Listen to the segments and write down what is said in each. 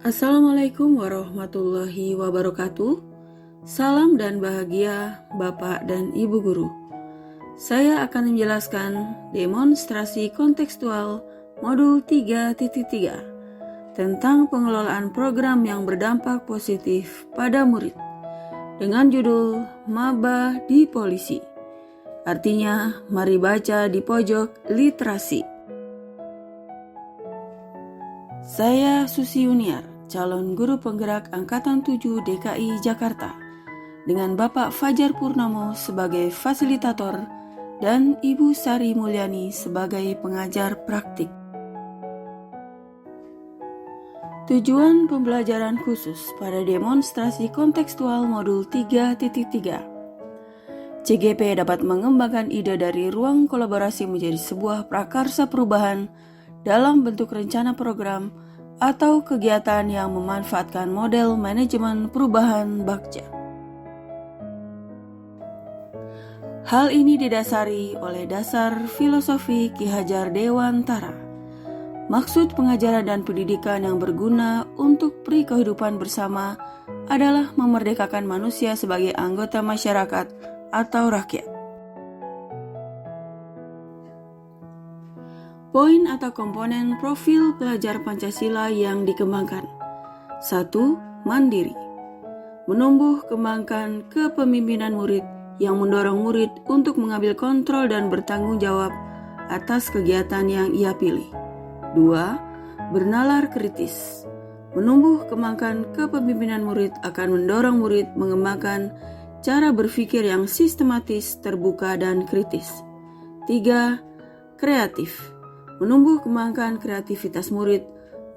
Assalamualaikum warahmatullahi wabarakatuh. Salam dan bahagia Bapak dan Ibu Guru. Saya akan menjelaskan demonstrasi kontekstual modul 3.3 tentang pengelolaan program yang berdampak positif pada murid dengan judul Maba di Polisi. Artinya, mari baca di pojok literasi. Saya Susi Yuniar, calon guru penggerak Angkatan 7 DKI Jakarta, dengan Bapak Fajar Purnomo sebagai fasilitator dan Ibu Sari Mulyani sebagai pengajar praktik. Tujuan pembelajaran khusus pada demonstrasi kontekstual modul 3.3. CGP dapat mengembangkan ide dari ruang kolaborasi menjadi sebuah prakarsa perubahan dalam bentuk rencana program atau kegiatan yang memanfaatkan model manajemen perubahan Bagja. Hal ini didasari oleh dasar filosofi Ki Hajar Dewantara. Maksud pengajaran dan pendidikan yang berguna untuk peri kehidupan bersama adalah memerdekakan manusia sebagai anggota masyarakat atau rakyat. Poin atau komponen profil pelajar Pancasila yang dikembangkan. 1. Mandiri. Menumbuh kembangkan kepemimpinan murid yang mendorong murid untuk mengambil kontrol dan bertanggung jawab atas kegiatan yang ia pilih. 2. Bernalar kritis. Menumbuh kembangkan kepemimpinan murid akan mendorong murid mengembangkan cara berpikir yang sistematis, terbuka, dan kritis. 3. Kreatif. Menumbuh kembangkan kreativitas murid,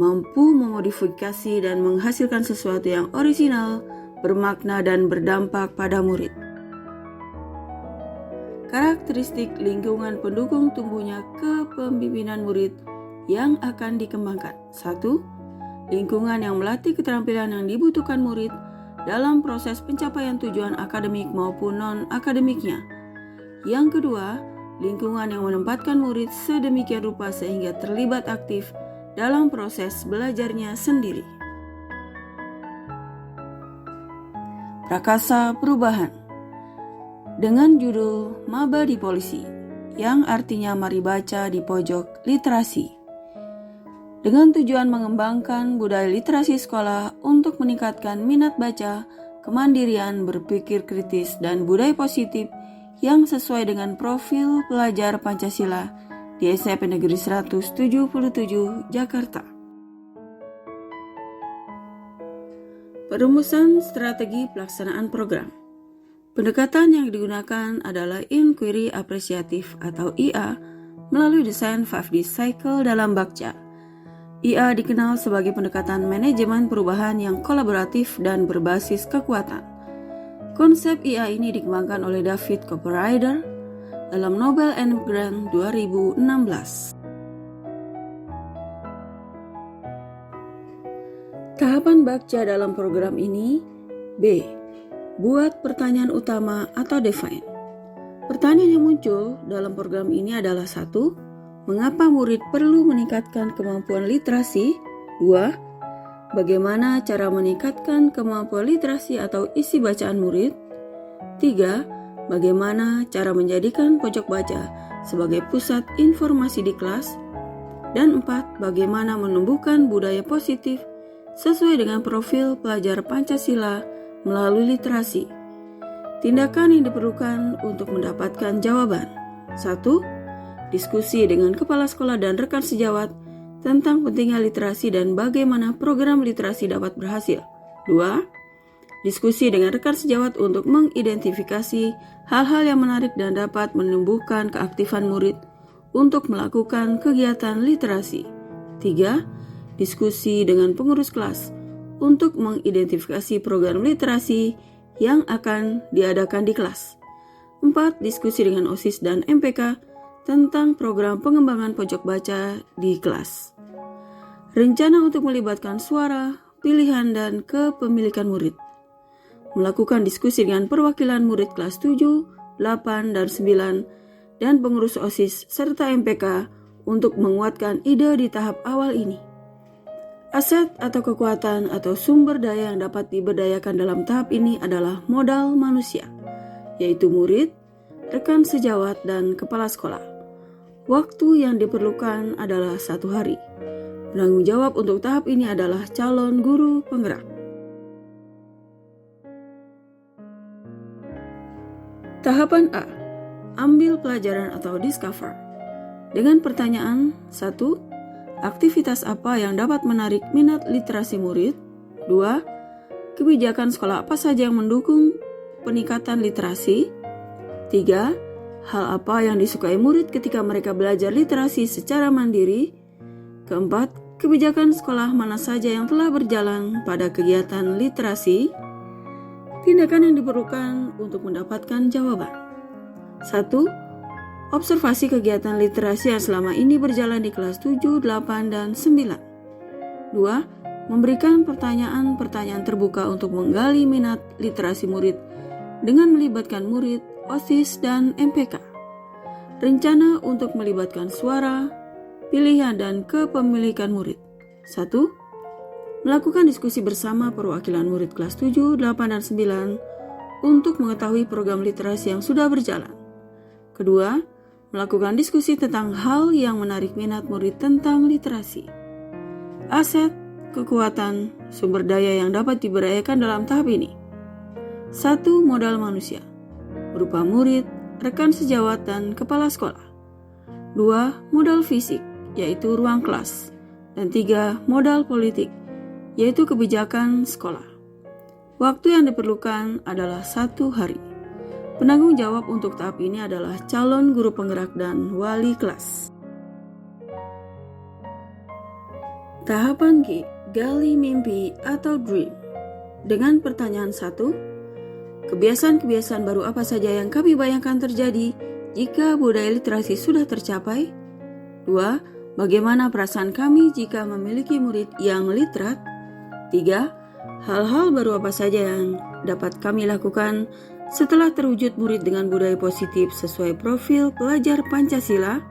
mampu memodifikasi dan menghasilkan sesuatu yang orisinal, bermakna, dan berdampak pada murid. Karakteristik lingkungan pendukung tumbuhnya kepemimpinan murid yang akan dikembangkan. 1. Lingkungan yang melatih keterampilan yang dibutuhkan murid dalam proses pencapaian tujuan akademik maupun non-akademiknya. Yang kedua, lingkungan yang menempatkan murid sedemikian rupa sehingga terlibat aktif dalam proses belajarnya sendiri. Prakarsa perubahan dengan judul Maba di Polisi, yang artinya mari baca di pojok literasi. Dengan tujuan mengembangkan budaya literasi sekolah untuk meningkatkan minat baca, kemandirian, berpikir kritis, dan budaya positif yang sesuai dengan profil pelajar Pancasila di SMP Negeri 177 Jakarta. Perumusan strategi pelaksanaan program. Pendekatan yang digunakan adalah inquiry apresiatif atau IA melalui desain 5D cycle dalam Bagja. IA dikenal sebagai pendekatan manajemen perubahan yang kolaboratif dan berbasis kekuatan. Konsep IA ini dikembangkan oleh David Copperrider dalam Nobel and Grant 2016. Tahapan Bagja dalam program ini: B. Buat pertanyaan utama atau define. Pertanyaan yang muncul dalam program ini adalah 1. Mengapa murid perlu meningkatkan kemampuan literasi? 2. Bagaimana cara meningkatkan kemampuan literasi atau isi bacaan murid? 3. Bagaimana cara menjadikan pojok baca sebagai pusat informasi di kelas? Dan 4. Bagaimana menumbuhkan budaya positif sesuai dengan profil pelajar Pancasila melalui literasi. Tindakan yang diperlukan untuk mendapatkan jawaban. 1. Diskusi dengan kepala sekolah dan rekan sejawat tentang pentingnya literasi dan bagaimana program literasi dapat berhasil. 2. Diskusi dengan rekan sejawat untuk mengidentifikasi hal-hal yang menarik dan dapat menumbuhkan keaktifan murid untuk melakukan kegiatan literasi. 3. Diskusi dengan pengurus kelas untuk mengidentifikasi program literasi yang akan diadakan di kelas. 4. Diskusi dengan OSIS dan MPK tentang program pengembangan pojok baca di kelas. Rencana untuk melibatkan suara, pilihan, dan kepemilikan murid. Melakukan diskusi dengan perwakilan murid kelas 7, 8, dan 9, dan pengurus OSIS serta MPK untuk menguatkan ide di tahap awal ini. Aset atau kekuatan atau sumber daya yang dapat diberdayakan dalam tahap ini adalah modal manusia, yaitu murid, rekan sejawat, dan kepala sekolah. Waktu yang diperlukan adalah 1 hari. Penanggung jawab untuk tahap ini adalah calon guru penggerak. Tahapan A. Ambil pelajaran atau discover. Dengan pertanyaan 1. Aktivitas apa yang dapat menarik minat literasi murid? 2. Kebijakan sekolah apa saja yang mendukung peningkatan literasi? 3. Hal apa yang disukai murid ketika mereka belajar literasi secara mandiri? Keempat, kebijakan sekolah mana saja yang telah berjalan pada kegiatan literasi? Tindakan yang diperlukan untuk mendapatkan jawaban. 1. Observasi kegiatan literasi yang selama ini berjalan di kelas 7, 8, dan 9. 2. Memberikan pertanyaan-pertanyaan terbuka untuk menggali minat literasi murid dengan melibatkan murid, OSIS, dan MPK. Rencana untuk melibatkan suara, pilihan, dan kepemilikan murid. 1. Melakukan diskusi bersama perwakilan murid kelas 7, 8, dan 9 untuk mengetahui program literasi yang sudah berjalan. Kedua, melakukan diskusi tentang hal yang menarik minat murid tentang literasi. Aset, kekuatan, sumber daya yang dapat diberdayakan dalam tahap ini. 1. Modal manusia, berupa murid, rekan sejawat, dan kepala sekolah. 2. Modal fisik, yaitu ruang kelas. Dan 3. Modal politik, yaitu kebijakan sekolah. Waktu yang diperlukan adalah 1 hari. Penanggung jawab untuk tahap ini adalah calon guru penggerak dan wali kelas. Tahapan G. Gali mimpi atau dream. Dengan pertanyaan 1. Kebiasaan-kebiasaan baru apa saja yang kami bayangkan terjadi jika budaya literasi sudah tercapai? 2. Bagaimana perasaan kami jika memiliki murid yang literat? 3. Hal-hal baru apa saja yang dapat kami lakukan setelah terwujud murid dengan budaya positif sesuai profil pelajar Pancasila?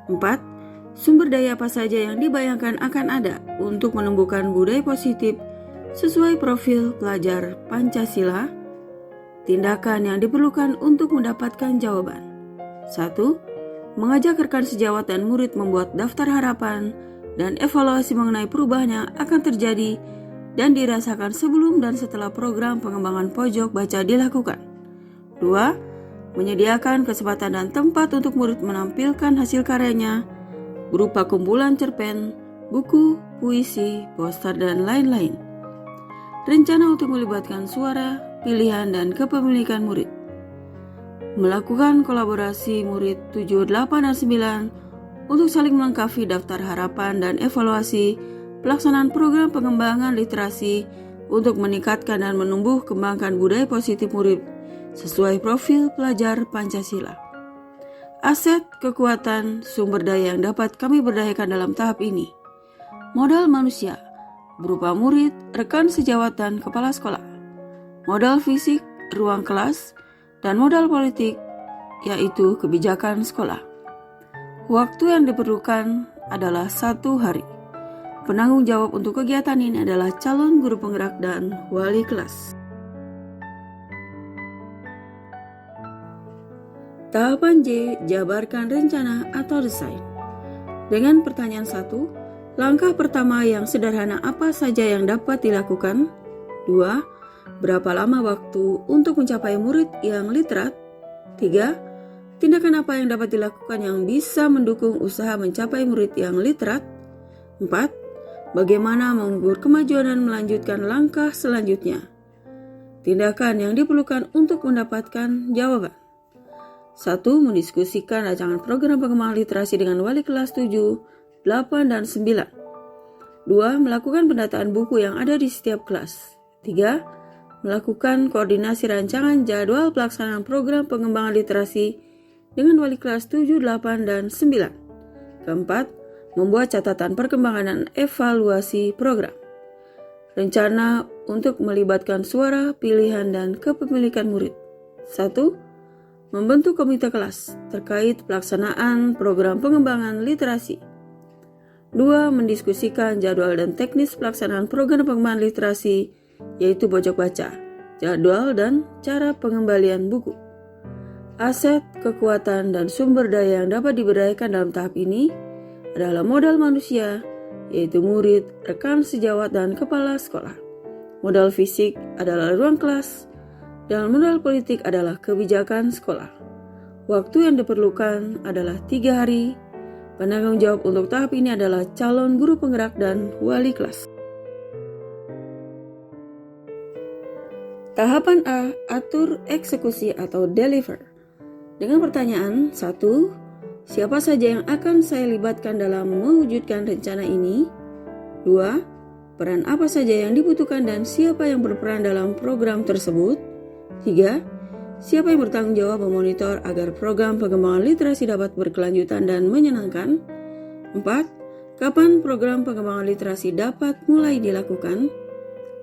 4. Sumber daya apa saja yang dibayangkan akan ada untuk menumbuhkan budaya positif sesuai profil pelajar Pancasila? Tindakan yang diperlukan untuk mendapatkan jawaban. 1. Mengajak rekan sejawat dan murid membuat daftar harapan dan evaluasi mengenai perubahan yang akan terjadi dan dirasakan sebelum dan setelah program pengembangan pojok baca dilakukan. 2. Menyediakan kesempatan dan tempat untuk murid menampilkan hasil karyanya berupa kumpulan cerpen, buku, puisi, poster, dan lain-lain. Rencana untuk melibatkan suara, pilihan, dan kepemilikan murid. Melakukan kolaborasi murid 7, 8, dan 9 untuk saling melengkapi daftar harapan dan evaluasi pelaksanaan program pengembangan literasi untuk meningkatkan dan menumbuh kembangkan budaya positif murid sesuai profil pelajar Pancasila. Aset, kekuatan, sumber daya yang dapat kami berdayakan dalam tahap ini. Modal manusia, berupa murid, rekan sejawat, dan kepala sekolah. Modal fisik, ruang kelas, dan modal politik, yaitu kebijakan sekolah. Waktu yang diperlukan adalah 1 hari. Penanggung jawab untuk kegiatan ini adalah calon guru penggerak dan wali kelas. Tahapan J. Jabarkan rencana atau desain. Dengan pertanyaan 1. Langkah pertama yang sederhana apa saja yang dapat dilakukan? 2. Berapa lama waktu untuk mencapai murid yang literat? 3. Tindakan apa yang dapat dilakukan yang bisa mendukung usaha mencapai murid yang literat? 4. Bagaimana mengukur kemajuan dan melanjutkan langkah selanjutnya? Tindakan yang diperlukan untuk mendapatkan jawaban. 1. Mendiskusikan rancangan program pengembangan literasi dengan wali kelas 7, 8, dan 9. 2. Melakukan pendataan buku yang ada di setiap kelas. 3. Melakukan koordinasi rancangan jadwal pelaksanaan program pengembangan literasi dengan wali kelas 7, 8, dan 9. Keempat, membuat catatan perkembangan dan evaluasi program. Rencana untuk melibatkan suara, pilihan, dan kepemilikan murid. 1. Membentuk komite kelas terkait pelaksanaan program pengembangan literasi. 2. Mendiskusikan jadwal dan teknis pelaksanaan program pengembangan literasi, yaitu pojok baca, jadwal dan cara pengembalian buku. Aset, kekuatan, dan sumber daya yang dapat diberdayakan dalam tahap ini adalah modal manusia, yaitu murid, rekan sejawat, dan kepala sekolah. Modal fisik adalah ruang kelas, dan modal politik adalah kebijakan sekolah. Waktu yang diperlukan adalah 3 hari. Penanggung jawab untuk tahap ini adalah calon guru penggerak dan wali kelas. Tahapan A, atur eksekusi atau deliver. Dengan pertanyaan 1, siapa saja yang akan saya libatkan dalam mewujudkan rencana ini? 2, peran apa saja yang dibutuhkan dan siapa yang berperan dalam program tersebut? 3, siapa yang bertanggung jawab memonitor agar program pengembangan literasi dapat berkelanjutan dan menyenangkan? 4, kapan program pengembangan literasi dapat mulai dilakukan?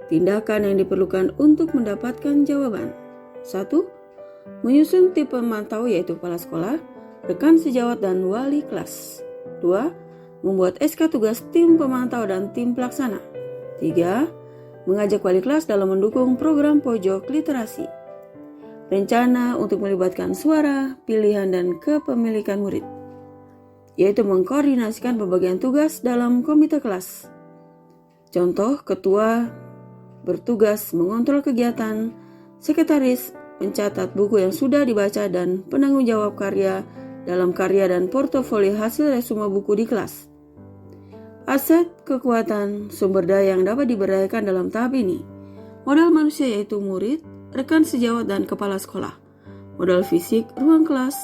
Tindakan yang diperlukan untuk mendapatkan jawaban. 1. Menyusun tim pemantau yaitu kepala sekolah, rekan sejawat, dan wali kelas. 2. Membuat SK tugas tim pemantau dan tim pelaksana. 3. Mengajak wali kelas dalam mendukung program pojok literasi. Rencana untuk melibatkan suara, pilihan, dan kepemilikan murid, yaitu mengkoordinasikan pembagian tugas dalam komite kelas. Contoh, ketua bertugas mengontrol kegiatan, sekretaris mencatat buku yang sudah dibaca, dan penanggung jawab karya dalam karya dan portofolio hasil resume buku di kelas. Aset, kekuatan, sumber daya yang dapat diberdayakan dalam tahap ini. Modal manusia yaitu murid, rekan sejawat, dan kepala sekolah. Modal fisik, ruang kelas,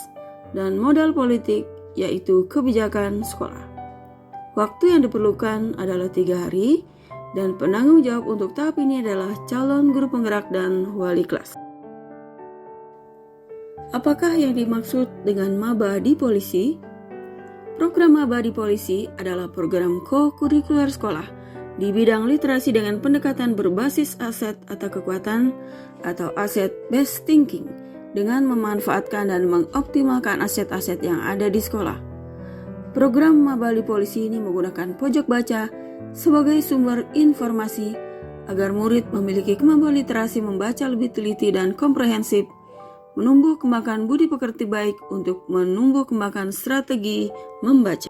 dan modal politik yaitu kebijakan sekolah. Waktu yang diperlukan adalah 3 hari, dan penanggung jawab untuk tahap ini adalah calon guru penggerak dan wali kelas. Apakah yang dimaksud dengan maba di polisi? Program maba di polisi adalah program co-kurikuler sekolah di bidang literasi dengan pendekatan berbasis aset atau kekuatan atau aset based thinking dengan memanfaatkan dan mengoptimalkan aset-aset yang ada di sekolah. Program maba di polisi ini menggunakan pojok baca sebagai sumber informasi agar murid memiliki kemampuan literasi membaca lebih teliti dan komprehensif, menumbuh kembangkan budi pekerti baik untuk menumbuh kembangkan strategi membaca.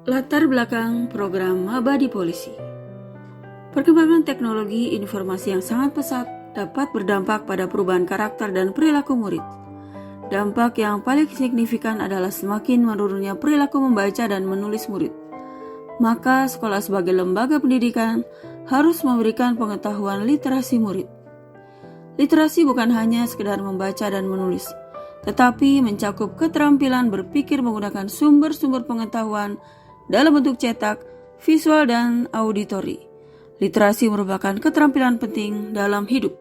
Latar belakang program maba di polisi. Perkembangan teknologi informasi yang sangat pesat dapat berdampak pada perubahan karakter dan perilaku murid. Dampak yang paling signifikan adalah semakin menurunnya perilaku membaca dan menulis murid. Maka sekolah sebagai lembaga pendidikan harus memberikan pengetahuan literasi murid. Literasi bukan hanya sekedar membaca dan menulis, tetapi mencakup keterampilan berpikir menggunakan sumber-sumber pengetahuan dalam bentuk cetak, visual, dan auditori. Literasi merupakan keterampilan penting dalam hidup.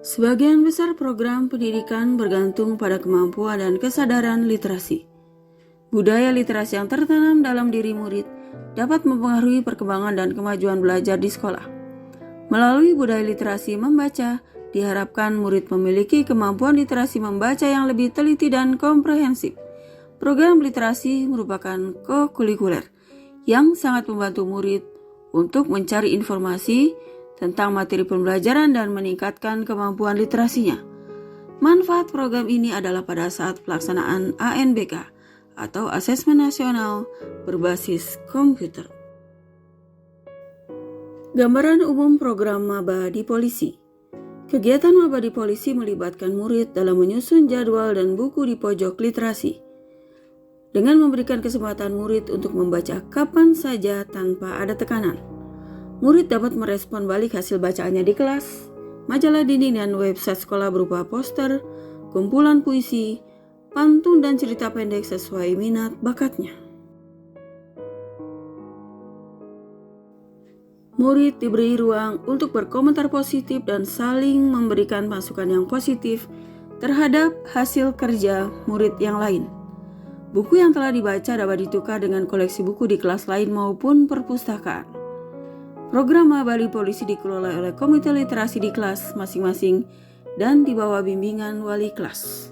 Sebagian besar program pendidikan bergantung pada kemampuan dan kesadaran literasi. Budaya literasi yang tertanam dalam diri murid dapat mempengaruhi perkembangan dan kemajuan belajar di sekolah. Melalui budaya literasi membaca, diharapkan murid memiliki kemampuan literasi membaca yang lebih teliti dan komprehensif. Program literasi merupakan co-kurikuler yang sangat membantu murid untuk mencari informasi tentang materi pembelajaran dan meningkatkan kemampuan literasinya. Manfaat program ini adalah pada saat pelaksanaan ANBK atau Asesmen Nasional berbasis komputer. Gambaran umum program maba di polisi. Kegiatan maba di polisi melibatkan murid dalam menyusun jadwal dan buku di pojok literasi, dengan memberikan kesempatan murid untuk membaca kapan saja tanpa ada tekanan. Murid dapat merespon balik hasil bacaannya di kelas, majalah dinding dan website sekolah berupa poster, kumpulan puisi, pantun, dan cerita pendek sesuai minat bakatnya. Murid diberi ruang untuk berkomentar positif dan saling memberikan masukan yang positif terhadap hasil kerja murid yang lain. Buku yang telah dibaca dapat ditukar dengan koleksi buku di kelas lain maupun perpustakaan. Program maba di polisi dikelola oleh komite literasi di kelas masing-masing dan di bawah bimbingan wali kelas.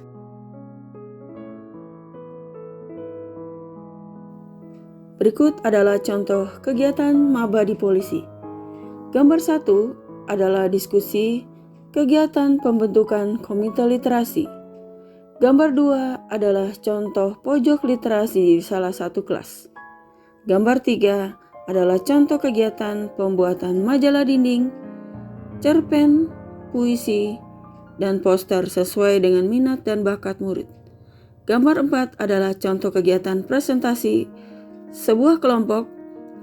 Berikut adalah contoh kegiatan maba di polisi. Gambar 1 adalah diskusi kegiatan pembentukan komite literasi. Gambar 2 adalah contoh pojok literasi di salah satu kelas. Gambar 3 adalah contoh kegiatan pembuatan majalah dinding, cerpen, puisi, dan poster sesuai dengan minat dan bakat murid. Gambar 4 adalah contoh kegiatan presentasi sebuah kelompok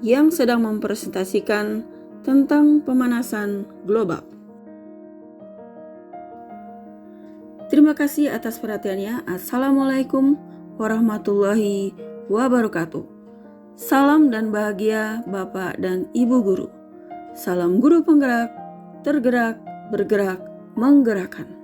yang sedang mempresentasikan tentang pemanasan global. Terima kasih atas perhatiannya. Assalamualaikum warahmatullahi wabarakatuh. Salam dan bahagia Bapak dan Ibu Guru. Salam guru penggerak, tergerak, bergerak, menggerakkan.